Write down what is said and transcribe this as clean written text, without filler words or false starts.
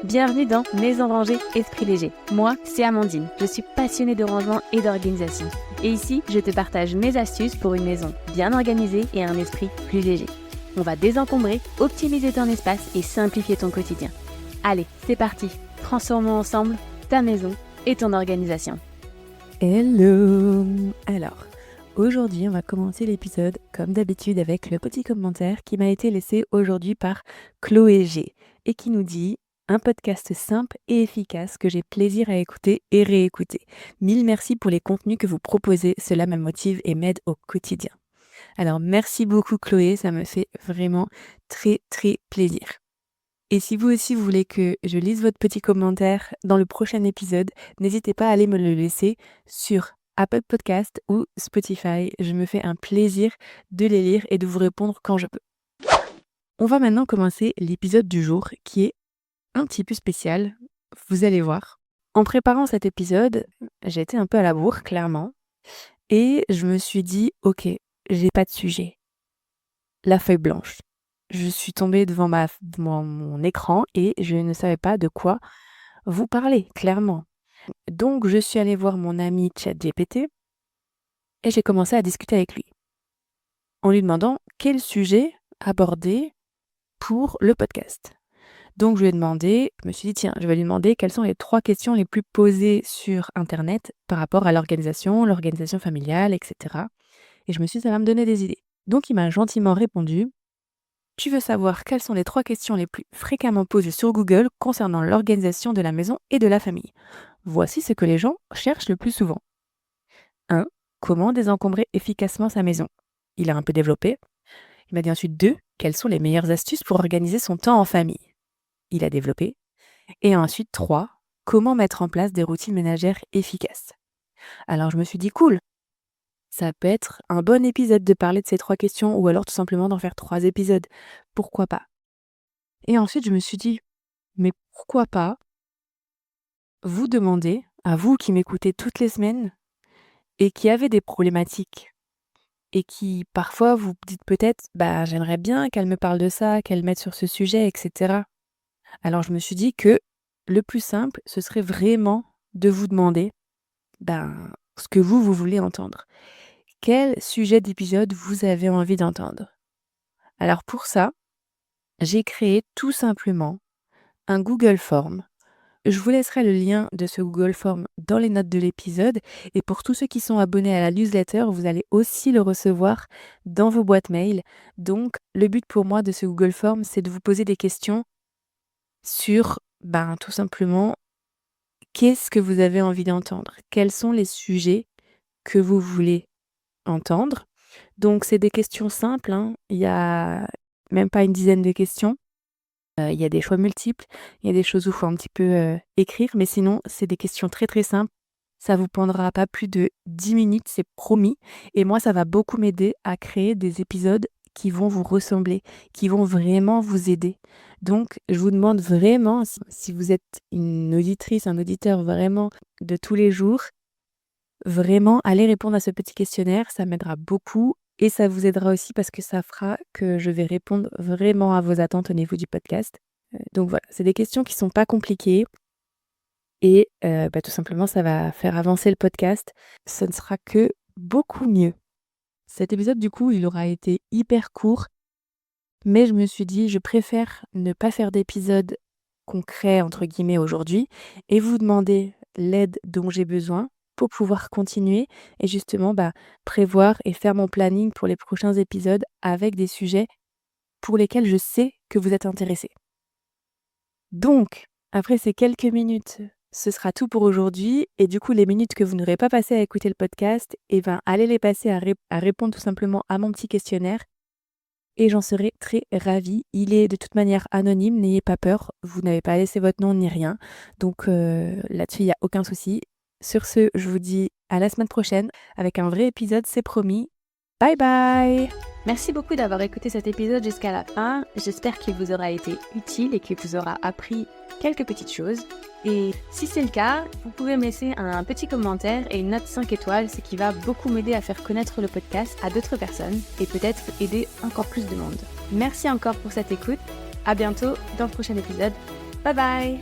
Bienvenue dans Maison rangée, esprit léger. Moi, c'est Amandine. Je suis passionnée de rangement et d'organisation. Et ici, je te partage mes astuces pour une maison bien organisée et un esprit plus léger. On va désencombrer, optimiser ton espace et simplifier ton quotidien. Allez, c'est parti. Transformons ensemble ta maison et ton organisation. Hello! Alors, aujourd'hui, on va commencer l'épisode comme d'habitude avec le petit commentaire qui m'a été laissé aujourd'hui par Chloé G et qui nous dit un podcast simple et efficace que j'ai plaisir à écouter et réécouter. Mille merci pour les contenus que vous proposez, cela me motive et m'aide au quotidien. Alors merci beaucoup Chloé, ça me fait vraiment très plaisir. Et si vous aussi vous voulez que je lise votre petit commentaire dans le prochain épisode, n'hésitez pas à aller me le laisser sur Apple Podcast ou Spotify. Je me fais un plaisir de les lire et de vous répondre quand je peux. On va maintenant commencer l'épisode du jour qui est un petit peu spécial, vous allez voir. En préparant cet épisode, j'ai été un peu à la bourre, clairement, et je me suis dit, ok, j'ai pas de sujet. La feuille blanche. Je suis tombée devant mon écran et je ne savais pas de quoi vous parler, clairement. Donc, je suis allée voir mon ami ChatGPT et j'ai commencé à discuter avec lui en lui demandant quel sujet aborder pour le podcast. Donc, je me suis dit, tiens, je vais lui demander quelles sont les 3 questions les plus posées sur Internet par rapport à l'organisation familiale, etc. Et je me suis dit, ça va me donner des idées. Donc, il m'a gentiment répondu, tu veux savoir quelles sont les 3 questions les plus fréquemment posées sur Google concernant l'organisation de la maison et de la famille. Voici ce que les gens cherchent le plus souvent. 1. Comment désencombrer efficacement sa maison? Il a un peu développé. Il m'a dit ensuite 2. Quelles sont les meilleures astuces pour organiser son temps en famille? Il a développé. Et ensuite 3. Comment mettre en place des routines ménagères efficaces? Alors je me suis dit cool. Ça peut être un bon épisode de parler de ces 3 questions ou alors tout simplement d'en faire 3 épisodes. Pourquoi pas? Et ensuite je me suis dit, mais pourquoi pas vous demander, à vous qui m'écoutez toutes les semaines et qui avez des problématiques et qui parfois vous dites peut-être, j'aimerais bien qu'elle me parle de ça, qu'elle m'aide sur ce sujet, etc. Alors je me suis dit que le plus simple, ce serait vraiment de vous demander ce que vous voulez entendre. Quel sujet d'épisode vous avez envie d'entendre? Alors pour ça, j'ai créé tout simplement un Google Form. Je vous laisserai le lien de ce Google Form dans les notes de l'épisode et pour tous ceux qui sont abonnés à la newsletter, vous allez aussi le recevoir dans vos boîtes mail. Donc le but pour moi de ce Google Form, c'est de vous poser des questions sur tout simplement qu'est-ce que vous avez envie d'entendre? Quels sont les sujets que vous voulez entendre? Donc c'est des questions simples, hein. Il y a même pas une dizaine de questions. Il y a des choix multiples, il y a des choses où il faut un petit peu écrire, mais sinon c'est des questions très simples. Ça vous prendra pas plus de 10 minutes, c'est promis. Et moi, ça va beaucoup m'aider à créer des épisodes qui vont vous ressembler, qui vont vraiment vous aider. Donc, je vous demande vraiment, si vous êtes une auditrice, un auditeur vraiment de tous les jours, vraiment, allez répondre à ce petit questionnaire, ça m'aidera beaucoup et ça vous aidera aussi parce que ça fera que je vais répondre vraiment à vos attentes au niveau du podcast. Donc voilà, c'est des questions qui sont pas compliquées et tout simplement, ça va faire avancer le podcast. Ce ne sera que beaucoup mieux. Cet épisode, du coup, il aura été hyper court, mais je me suis dit, je préfère ne pas faire d'épisode concret, entre guillemets, aujourd'hui et vous demander l'aide dont j'ai besoin pour pouvoir continuer et justement prévoir et faire mon planning pour les prochains épisodes avec des sujets pour lesquels je sais que vous êtes intéressés. Donc, après ces quelques minutes, ce sera tout pour aujourd'hui et du coup les minutes que vous n'aurez pas passées à écouter le podcast, allez les passer à répondre tout simplement à mon petit questionnaire et j'en serai très ravie. Il est de toute manière anonyme, n'ayez pas peur, vous n'avez pas laissé votre nom ni rien, donc là-dessus il n'y a aucun souci. Sur ce, je vous dis à la semaine prochaine avec un vrai épisode, c'est promis. Bye bye! Merci beaucoup d'avoir écouté cet épisode jusqu'à la fin. J'espère qu'il vous aura été utile et qu'il vous aura appris quelques petites choses. Et si c'est le cas, vous pouvez me laisser un petit commentaire et une note 5 étoiles, ce qui va beaucoup m'aider à faire connaître le podcast à d'autres personnes et peut-être aider encore plus de monde. Merci encore pour cette écoute. À bientôt dans le prochain épisode. Bye bye!